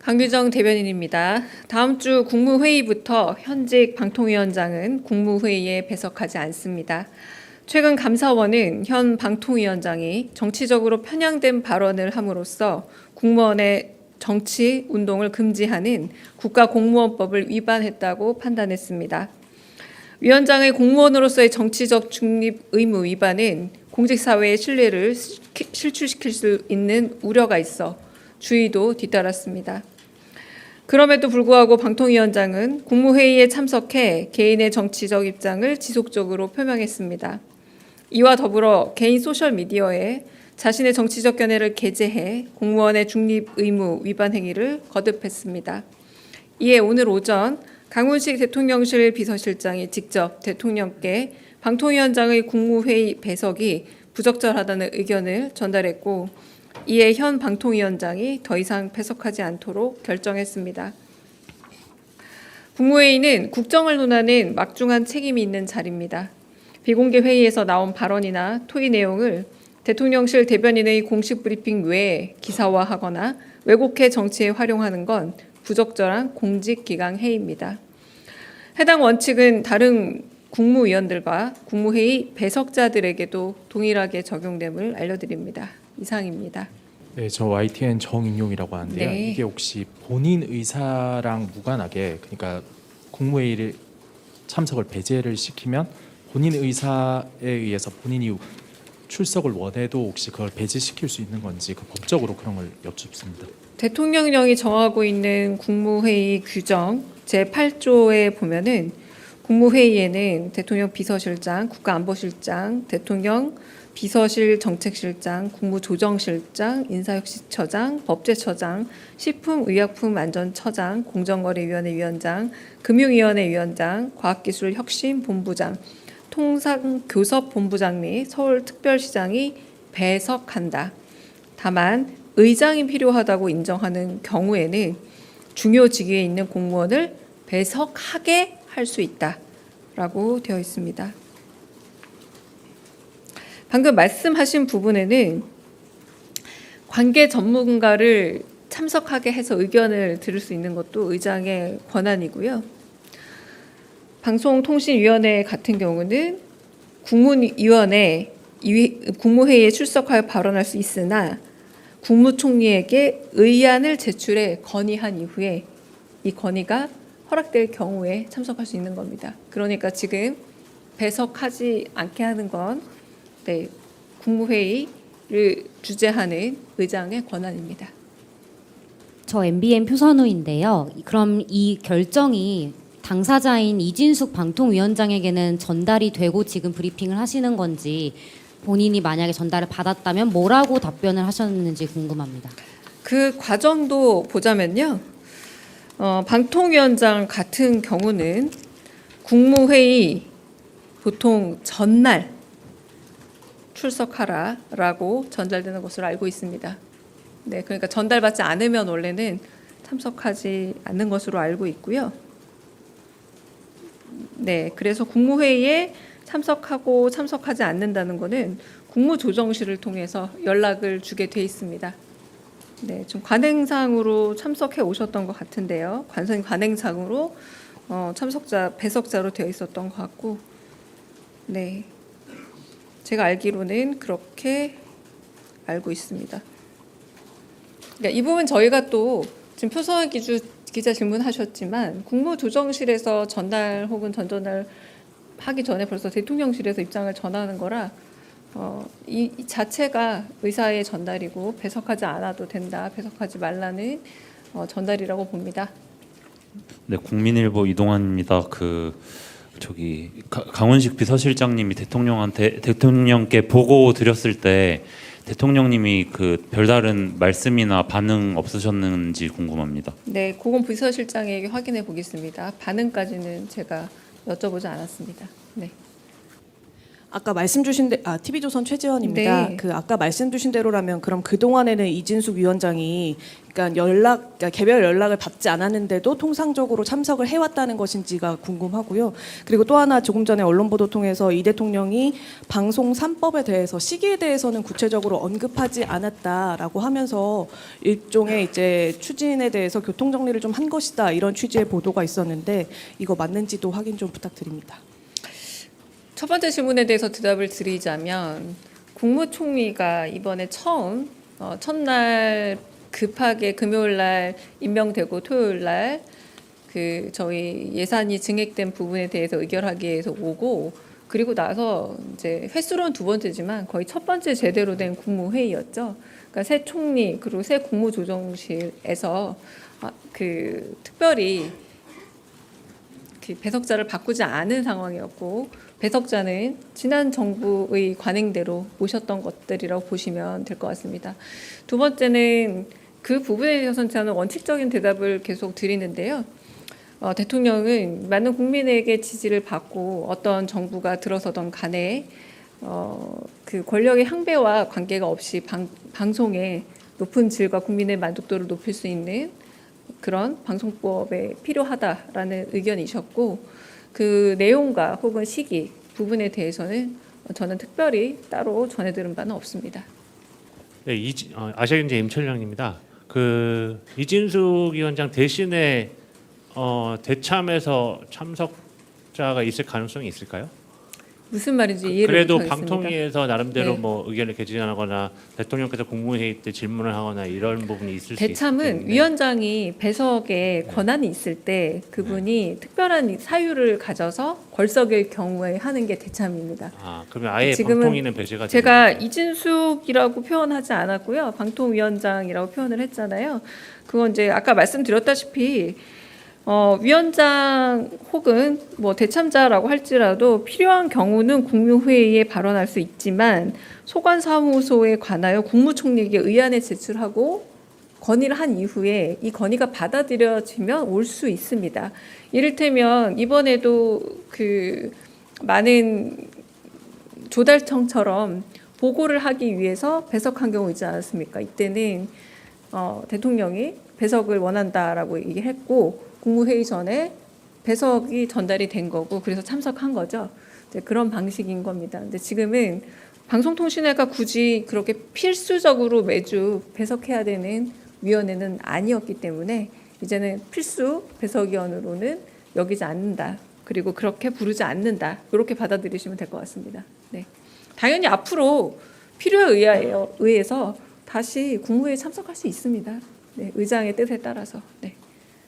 강규정 대변인입니다. 다음 주 국무회의부터 현직 방통위원장은 국무회의에 배석하지 않습니다. 최근 감사원은 현 방통위원장이 정치적으로 편향된 발언을 함으로써 국무원의 정치 운동을 금지하는 국가공무원법을 위반했다고 판단했습니다. 위원장의 공무원으로서의 정치적 중립 의무 위반은 공직사회의 신뢰를 실추시킬 수 있는 우려가 있어 주의도 뒤따랐습니다. 그럼에도 불구하고 방통위원장은 국무회의에 참석해 개인의 정치적 입장을 지속적으로 표명했습니다. 이와 더불어 개인 소셜미디어에 자신의 정치적 견해를 게재해 공무원의 중립 의무 위반 행위를 거듭했습니다. 이에 오늘 오전 강훈식 대통령실 비서실장이 직접 대통령께 방통위원장의 국무회의 배석이 부적절하다는 의견을 전달했고, 이에 현 방통위원장이 더 이상 배석하지 않도록 결정했습니다. 국무회의는 국정을 논하는 막중한 책임이 있는 자리입니다. 비공개 회의에서 나온 발언이나 토의 내용을 대통령실 대변인의 공식 브리핑 외에 기사화하거나 왜곡해 정치에 활용하는 건 부적절한 공직기강 해이입니다. 해당 원칙은 다른 국무위원들과 국무회의 배석자들에게도 동일하게 적용됨을 알려드립니다. 이상입니다. 네, 저 YTN 정인용이라고 하는데요. 네. 이게 혹시 본인 의사랑 무관하게, 그러니까 국무회의를 참석을 배제를 시키면 본인 의사에 의해서 본인이 출석을 원해도 혹시 그걸 배제시킬 수 있는 건지, 그 법적으로 그런 걸 여쭙습니다. 대통령령이 정하고 있는 국무회의 규정 제8조에 보면은 국무회의에는 대통령 비서실장, 국가안보실장, 대통령 비서실 정책실장, 국무조정실장, 인사혁신처장, 법제처장, 식품의약품안전처장, 공정거래위원회 위원장, 금융위원회 위원장, 과학기술혁신본부장, 통상교섭본부장 및 서울특별시장이 배석한다. 다만 의장이 필요하다고 인정하는 경우에는 중요 직위에 있는 공무원을 배석하게 할 수 있다라고 되어 있습니다. 방금 말씀하신 부분에는 관계 전문가를 참석하게 해서 의견을 들을 수 있는 것도 의장의 권한이고요. 방송통신위원회 같은 경우는 국무위원회 국무회의에 출석하여 발언할 수 있으나 국무총리에게 의안을 제출해 건의한 이후에 이 건의가 허락될 경우에 참석할 수 있는 겁니다. 그러니까 지금 배석하지 않게 하는 건 국무회의를 주재하는 의장의 권한입니다. 저 MBN 표선우인데요. 그럼 이 결정이 당사자인 이진숙 방통위원장에게는 전달이 되고 지금 브리핑을 하시는 건지, 본인이 만약에 전달을 받았다면 뭐라고 답변을 하셨는지 궁금합니다. 그 과정도 보자면요. 방통위원장 같은 경우는 국무회의 보통 전날 출석하라라고 전달되는 것으로 알고 있습니다. 네, 그러니까 전달받지 않으면 원래는 참석하지 않는 것으로 알고 있고요. 네, 그래서 국무회의에 참석하고 참석하지 않는다는 것은 국무조정실을 통해서 연락을 주게 돼 있습니다. 네, 좀 관행상으로 참석해 오셨던 것 같은데요. 관행상으로 참석자 배석자로 되어 있었던 것 같고, 네, 제가 알기로는 그렇게 알고 있습니다. 그러니까 이 부분 저희가 또 지금 표선환 기자 질문하셨지만 국무조정실에서 전달 혹은 전전달 하기 전에 벌써 대통령실에서 입장을 전하는 거라 이 자체가 의사의 전달이고 배석하지 않아도 된다, 배석하지 말라는 전달이라고 봅니다. 네, 국민일보 이동환입니다. 강훈식 비서실장님이 대통령께 보고 드렸을 때 대통령님이 별다른 말씀이나 반응 없으셨는지 궁금합니다. 네, 그건 비서실장에게 확인해 보겠습니다. 반응까지는 제가 여쭤보지 않았습니다. 네. 아까 말씀 주신 TV조선 최지원입니다. 네. 그 아까 말씀 주신 대로라면 그럼 그 동안에는 이진숙 위원장이 그러니까 개별 연락을 받지 않았는데도 통상적으로 참석을 해왔다는 것인지가 궁금하고요. 그리고 또 하나 조금 전에 언론 보도 통해서 이 대통령이 방송 3법에 대해서 시기에 대해서는 구체적으로 언급하지 않았다라고 하면서 일종의 이제 추진에 대해서 교통 정리를 좀 한 것이다 이런 취지의 보도가 있었는데 이거 맞는지도 확인 좀 부탁드립니다. 첫 번째 질문에 대해서 대답을 드리자면 국무총리가 이번에 처음 첫날 급하게 금요일 날 임명되고 토요일 날 그 저희 예산이 증액된 부분에 대해서 의결하기 위해서 오고 그리고 나서 이제 횟수로는 두 번째지만 거의 첫 번째 제대로 된 국무회의였죠. 그러니까 새 총리 그리고 새 국무조정실에서 그 특별히 그 배석자를 바꾸지 않은 상황이었고 배석자는 지난 정부의 관행대로 모셨던 것들이라고 보시면 될 것 같습니다. 두 번째는 그 부분에 대해서는 저는 원칙적인 대답을 계속 드리는데요. 대통령은 많은 국민에게 지지를 받고 어떤 정부가 들어서던 간에 그 권력의 향배와 관계가 없이 방송의 높은 질과 국민의 만족도를 높일 수 있는 그런 방송법에 필요하다라는 의견이셨고 그 내용과 혹은 시기 부분에 대해서는 저는 특별히 따로 전해들은 바는 없습니다. 네, 아시아경제 임철량입니다. 그 이진숙 위원장 대신에 대참에서 참석자가 있을 가능성이 있을까요? 무슨 말인지 이해를 그래도 못하겠습니다. 방통위에서 나름대로 네. 뭐 의견을 개진하거나 대통령께서 국무회의 때 질문을 하거나 이런 부분이 있을 수 있기 대참은 때문에 위원장이 배석에 권한이 있을 때 그분이 특별한 사유를 가져서 걸석일 경우에 하는 게 대참입니다. 그러면 아예 지금은 방통위는 배제가 제가 되는 거죠? 이진숙이라고 표현하지 않았고요. 방통위원장이라고 표현을 했잖아요. 그건 이제 아까 말씀드렸다시피 위원장 혹은 뭐 대참자라고 할지라도 필요한 경우는 국무회의에 발언할 수 있지만 소관사무소에 관하여 국무총리에게 의안을 제출하고 건의를 한 이후에 이 건의가 받아들여지면 올 수 있습니다. 이를테면 이번에도 그 많은 조달청처럼 보고를 하기 위해서 배석한 경우 있지 않았습니까? 이때는 대통령이 배석을 원한다라고 얘기했고 국무회의 전에 배석이 전달이 된 거고 그래서 참석한 거죠. 이제 그런 방식인 겁니다. 근데 지금은 방송통신회가 굳이 그렇게 필수적으로 매주 배석해야 되는 위원회는 아니었기 때문에 이제는 필수 배석위원으로는 여기지 않는다. 그리고 그렇게 부르지 않는다. 이렇게 받아들이시면 될 것 같습니다. 네. 당연히 앞으로 필요에 의해서 다시 국무회의에 참석할 수 있습니다. 네, 의장의 뜻에 따라서. 네.